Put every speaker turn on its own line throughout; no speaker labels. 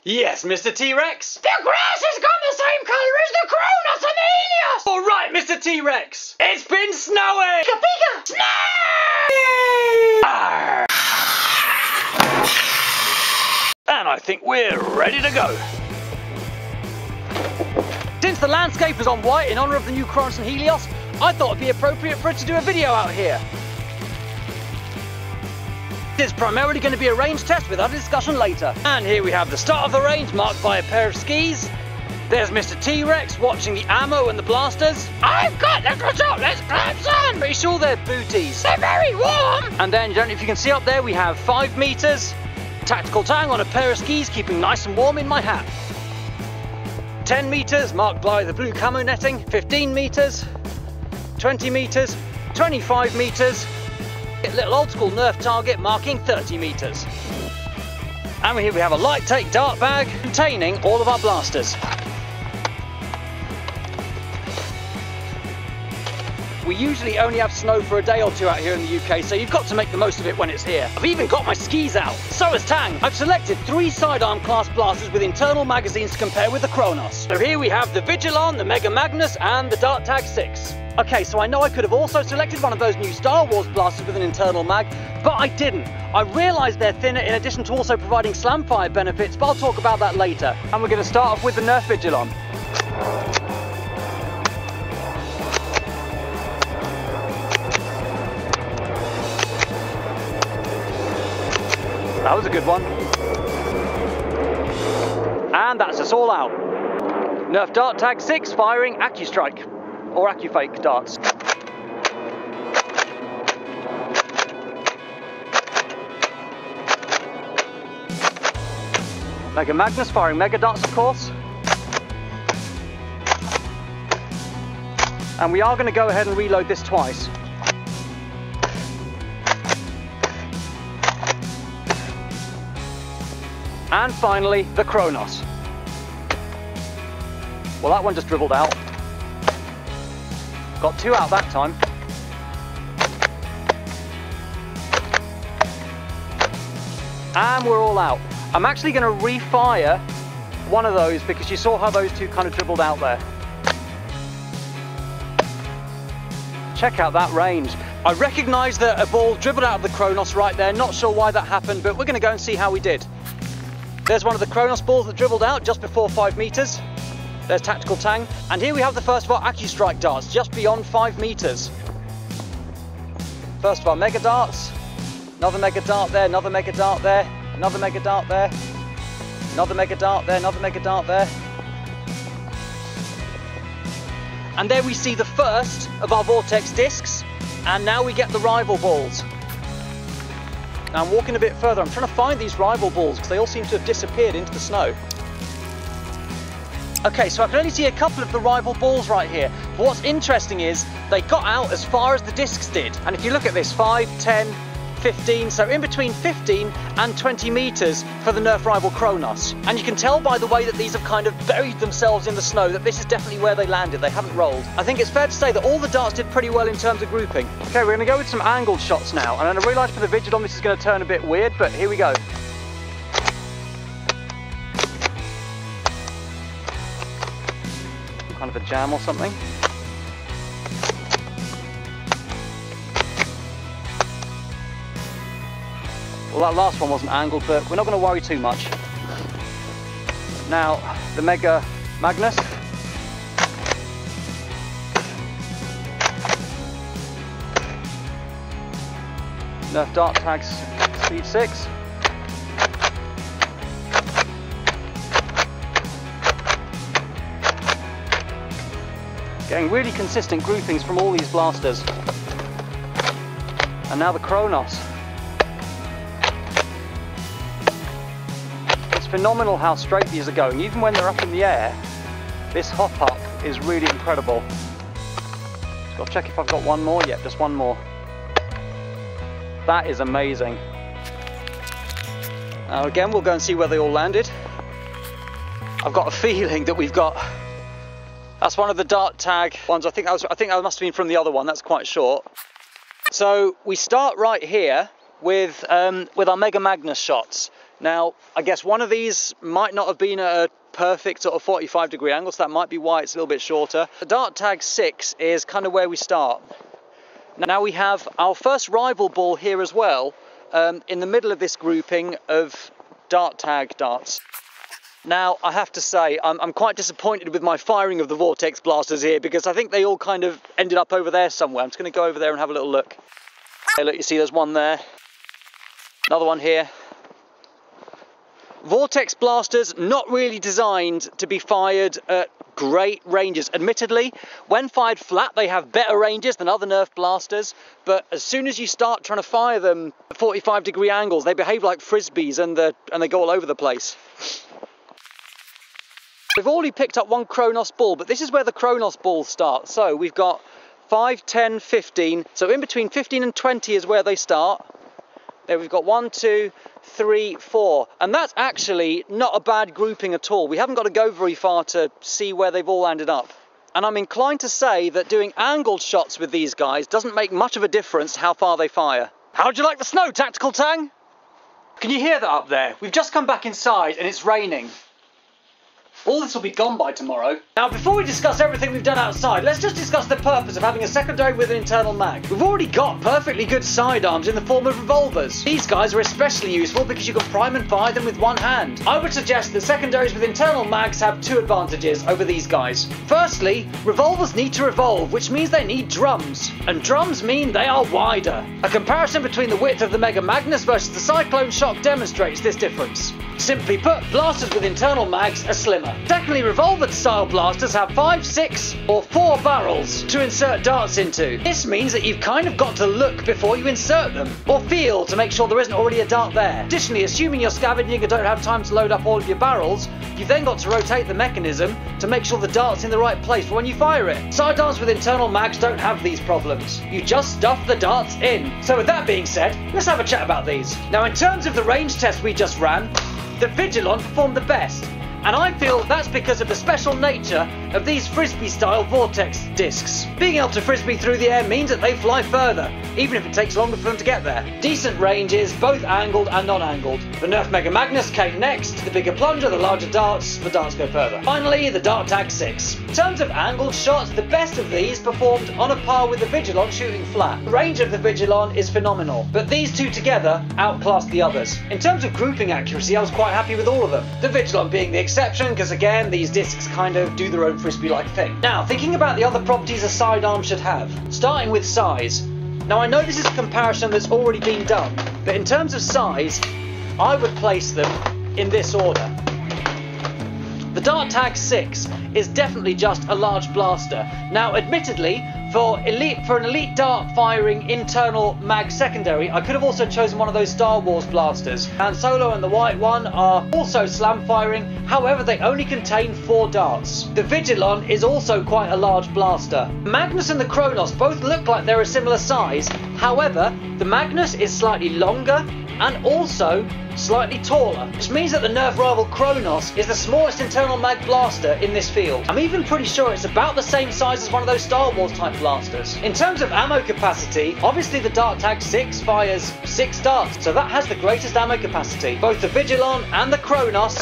Yes, Mr. T-Rex?
The grass has got the same colour as the Kronos and the Helios!
Alright, Mr. T-Rex! It's been snowing!
Pika! Snow!
And I think we're ready to go. Since the landscape is on white in honour of the new Kronos and Helios, I thought it'd be appropriate for us to do a video out here. It's primarily going to be a range test with other discussion later. And here we have the start of the range marked by a pair of skis. There's Mr. T-Rex watching the ammo and the blasters.
I've got little chocolate straps on!
Pretty sure they're booties.
They're very warm!
And then, don't know if you can see up there, we have 5 meters. Tactical tang on a pair of skis, keeping nice and warm in my hat. 10 meters, marked by the blue camo netting. 15 meters. 20 meters. 25 meters. A little old school Nerf target marking 30 meters. And here we have a light take dart bag containing all of our blasters. We usually only have snow for a day or two out here in the UK, so you've got to make the most of it when it's here. I've even got my skis out, so has Tang. I've selected 3 sidearm class blasters with internal magazines to compare with the Kronos. So here we have the Vigilon, the Mega Magnus and the Dart Tag 6. Okay, so I know I could have also selected one of those new Star Wars blasters with an internal mag, but I didn't. I realised they're thinner in addition to also providing slam fire benefits, but I'll talk about that later. And we're going to start off with the Nerf Vigilon. That was a good one. And that's us all out. Nerf Dart Tag 6 firing AccuStrike. Or AccuFake darts. Mega Magnus firing mega darts, of course. And we are going to go ahead and reload this twice. And finally, the Kronos. Well, that one just dribbled out. Got 2 out that time. And we're all out. I'm actually going to refire one of those because you saw how those 2 kind of dribbled out there. Check out that range. I recognise that a ball dribbled out of the Kronos right there. Not sure why that happened, but we're going to go and see how we did. There's one of the Kronos balls that dribbled out just before 5 meters. There's Tactical Tang. And here we have the first of our AccuStrike darts, just beyond 5 meters. First of our mega darts. Another mega dart there, another mega dart there, another mega dart there, another mega dart there, another mega dart there. And there we see the first of our Vortex discs. And now we get the Rival balls. Now I'm walking a bit further. I'm trying to find these Rival balls because they all seem to have disappeared into the snow. Okay, so I can only see a couple of the Rival balls right here. But what's interesting is they got out as far as the discs did. And if you look at this, 5, 10, 15, so in between 15 and 20 meters for the Nerf Rival Kronos. And you can tell by the way that these have kind of buried themselves in the snow that this is definitely where they landed. They haven't rolled. I think it's fair to say that all the darts did pretty well in terms of grouping. Okay, we're going to go with some angled shots now. And I realise for the Vigilon this is going to turn a bit weird, but here we go. Kind of a jam or something. Well, that last one wasn't angled, but we're not going to worry too much. Now, the Mega Magnus. Nerf Dart Tag Speed 6. Getting really consistent groupings from all these blasters. And now the Kronos. It's phenomenal how straight these are going. Even when they're up in the air, this hop up is really incredible. Just got to check if I've got one more. Yep, just one more. That is amazing. Now again, we'll go and see where they all landed. I've got a feeling that we've got... That's one of the Dart Tag ones. I think that must have been from the other one. That's quite short. So we start right here with our Mega Magnus shots. Now, I guess one of these might not have been at a perfect sort of 45-degree angle, so that might be why it's a little bit shorter. The Dart Tag 6 is kind of where we start. Now we have our first rival ball here as well, in the middle of this grouping of Dart Tag darts. Now, I have to say, I'm quite disappointed with my firing of the Vortex blasters here, because I think they all kind of ended up over there somewhere. I'm just going to go over there and have a little look. Okay, look, you see there's one there. Another one here. Vortex blasters, not really designed to be fired at great ranges. Admittedly, when fired flat, they have better ranges than other Nerf blasters, but as soon as you start trying to fire them at 45-degree angles, they behave like frisbees and they go all over the place. We've already picked up one Kronos ball, but this is where the Kronos balls start. So we've got 5, 10, 15. So in between 15 and 20 is where they start. There we've got 1, 2, 3, 4. And that's actually not a bad grouping at all. We haven't got to go very far to see where they've all ended up. And I'm inclined to say that doing angled shots with these guys doesn't make much of a difference how far they fire. How'd you like the snow, Tactical Tang? Can you hear that up there? We've just come back inside and it's raining. All this will be gone by tomorrow. Now, before we discuss everything we've done outside, let's just discuss the purpose of having a secondary with an internal mag. We've already got perfectly good sidearms in the form of revolvers. These guys are especially useful because you can prime and fire them with one hand. I would suggest that secondaries with internal mags have two advantages over these guys. Firstly, revolvers need to revolve, which means they need drums. And drums mean they are wider. A comparison between the width of the Mega Magnus versus the Cyclone Shock demonstrates this difference. Simply put, blasters with internal mags are slimmer. Secondly, revolver-style blasters have 5, 6 or 4 barrels to insert darts into. This means that you've kind of got to look before you insert them, or feel to make sure there isn't already a dart there. Additionally, assuming you're scavenging and don't have time to load up all of your barrels, you've then got to rotate the mechanism to make sure the dart's in the right place for when you fire it. Sidearms with internal mags don't have these problems. You just stuff the darts in. So with that being said, let's have a chat about these. Now, in terms of the range test we just ran, the Vigilon performed the best, and I feel that's because of the special nature of these frisbee-style Vortex discs. Being able to frisbee through the air means that they fly further, even if it takes longer for them to get there. Decent ranges, both angled and non-angled. The Nerf Mega Magnus came next. The bigger plunger, the larger darts, the darts go further. Finally, the Dart Tag 6. In terms of angled shots, the best of these performed on a par with the Vigilon shooting flat. The range of the Vigilon is phenomenal, but these two together outclassed the others. In terms of grouping accuracy, I was quite happy with all of them. The Vigilon being the exception, because again, these discs kind of do their own frisbee-like thing. Now, thinking about the other properties a sidearm should have, starting with size. Now, I know this is a comparison that's already been done, but in terms of size, I would place them in this order. The Dart Tag 6 is definitely just a large blaster. Now, admittedly, for an elite dart firing internal mag secondary, I could have also chosen one of those Star Wars blasters. Han Solo and the white one are also slam firing, however they only contain 4 darts. The Vigilon is also quite a large blaster. Magnus and the Kronos both look like they're a similar size, however the Magnus is slightly longer and also slightly taller, which means that the Nerf Rival Kronos is the smallest internal mag blaster in this field. I'm even pretty sure it's about the same size as one of those Star Wars type blasters. In terms of ammo capacity, obviously the Dart Tag 6 fires 6 darts, so that has the greatest ammo capacity. Both the Vigilon and the Kronos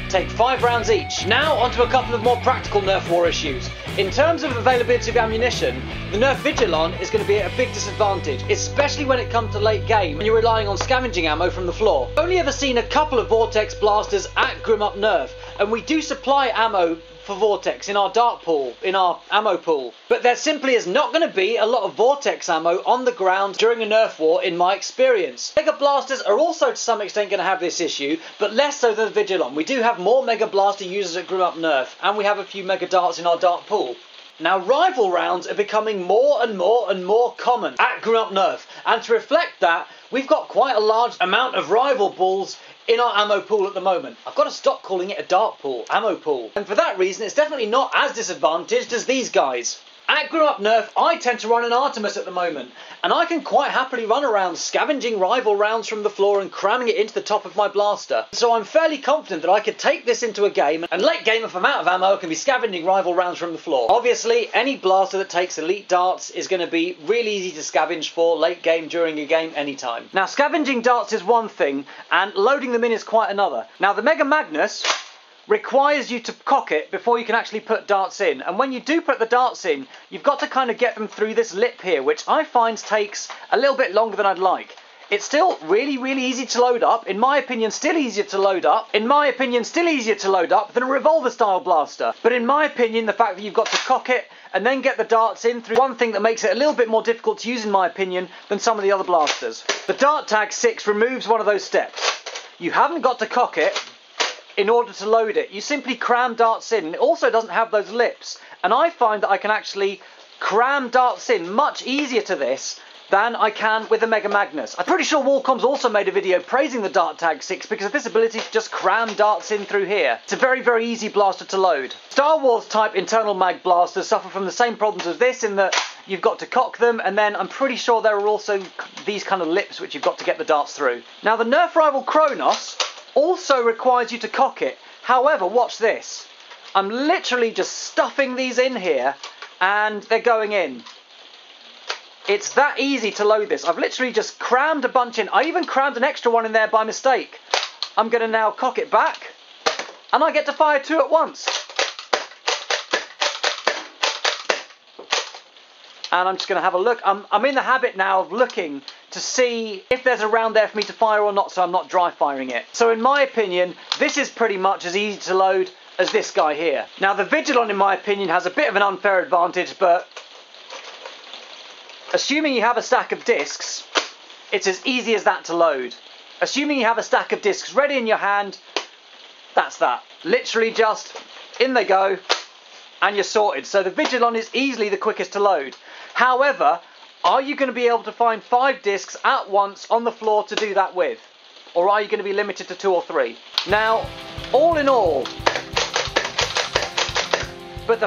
take 5 rounds each. Now onto a couple of more practical Nerf war issues. In terms of availability of ammunition, the Nerf Vigilon is going to be at a big disadvantage, especially when it comes to late game and you're relying on scavenging ammo from the floor. I've only ever seen a couple of Vortex blasters at Grim Up Nerf, and we do supply ammo for Vortex in our dart pool, in our ammo pool. But there simply is not going to be a lot of Vortex ammo on the ground during a Nerf war in my experience. Mega Blasters are also to some extent going to have this issue, but less so than Vigilon. We do have more Mega Blaster users at Grim Up Nerf, and we have a few Mega Darts in our dart pool. Now, rival rounds are becoming more and more common at Grim Up Nerf, and to reflect that, we've got quite a large amount of rival balls in our ammo pool at the moment. I've got to stop calling it a dart pool, ammo pool. And for that reason, it's definitely not as disadvantaged as these guys. At Grow Up Nerf, I tend to run an Artemis at the moment, and I can quite happily run around scavenging rival rounds from the floor and cramming it into the top of my blaster. So I'm fairly confident that I could take this into a game, and late game if I'm out of ammo, I can be scavenging rival rounds from the floor. Obviously, any blaster that takes elite darts is going to be really easy to scavenge for late game, during a game, anytime. Now, scavenging darts is one thing, and loading them in is quite another. Now, the Mega Magnus requires you to cock it before you can actually put darts in, and when you do put the darts in, you've got to kind of get them through this lip here, which I find takes a little bit longer than I'd like. It's still really easy to load up, in my opinion still easier to load up, than a revolver style blaster, but in my opinion the fact that you've got to cock it and then get the darts in through one thing that makes it a little bit more difficult to use in my opinion than some of the other blasters. The Dart Tag 6 removes one of those steps. You haven't got to cock it in order to load it. You simply cram darts in, and it also doesn't have those lips. And I find that I can actually cram darts in much easier to this than I can with the Mega Magnus. I'm pretty sure Wallcom's also made a video praising the Dart Tag 6 because of this ability to just cram darts in through here. It's a very easy blaster to load. Star Wars type internal mag blasters suffer from the same problems as this in that you've got to cock them, and then I'm pretty sure there are also these kind of lips which you've got to get the darts through. Now the Nerf Rival Kronos also requires you to cock it. However, watch this. I'm literally just stuffing these in here and they're going in. It's that easy to load this. I've literally just crammed a bunch in. I even crammed an extra one in there by mistake. I'm going to now cock it back and I get to fire two at once. And I'm just going to have a look. I'm in the habit now of looking to see if there's a round there for me to fire or not, so I'm not dry firing it. So in my opinion, this is pretty much as easy to load as this guy here. Now the Vigilon in my opinion has a bit of an unfair advantage, but assuming you have a stack of discs, it's as easy as that to load. Assuming you have a stack of discs ready in your hand, that's that. Literally just in they go and you're sorted. So the Vigilon is easily the quickest to load. However, are you going to be able to find 5 discs at once on the floor to do that with? Or are you going to be limited to 2 or 3? Now, all in all, but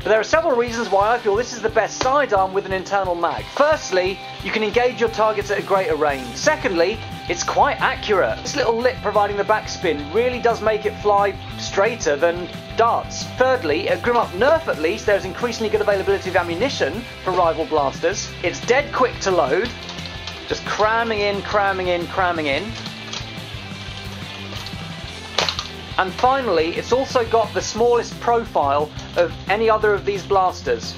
there are several reasons why I feel this is the best sidearm with an internal mag. Firstly, you can engage your targets at a greater range. Secondly, it's quite accurate. This little lip providing the backspin really does make it fly straighter than darts. Thirdly, at Grow Up Nerf at least, there's increasingly good availability of ammunition for rival blasters. It's dead quick to load, just cramming in. And finally, it's also got the smallest profile of any other of these blasters.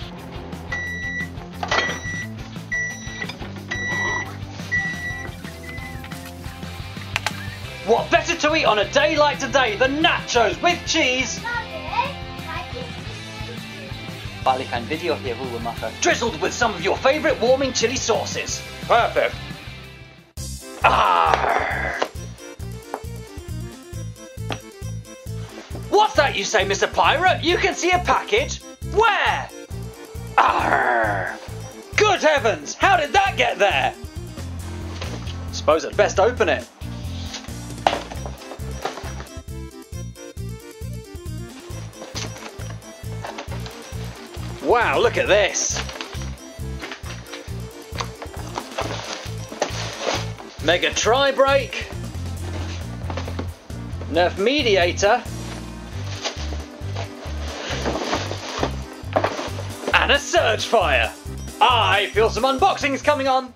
What better to eat on a day like today than nachos with cheese? Balik ein Video hier rüber machen. Drizzled with some of your favourite warming chili sauces. Perfect. Arrgh. What's that you say, Mr. Pirate? You can see a package? Where? Arrgh. Good heavens! How did that get there? Suppose I'd best open it. Wow, look at this. Mega Tri-Brake. Nerf Mediator. And a Surgefire. I feel some unboxings coming on.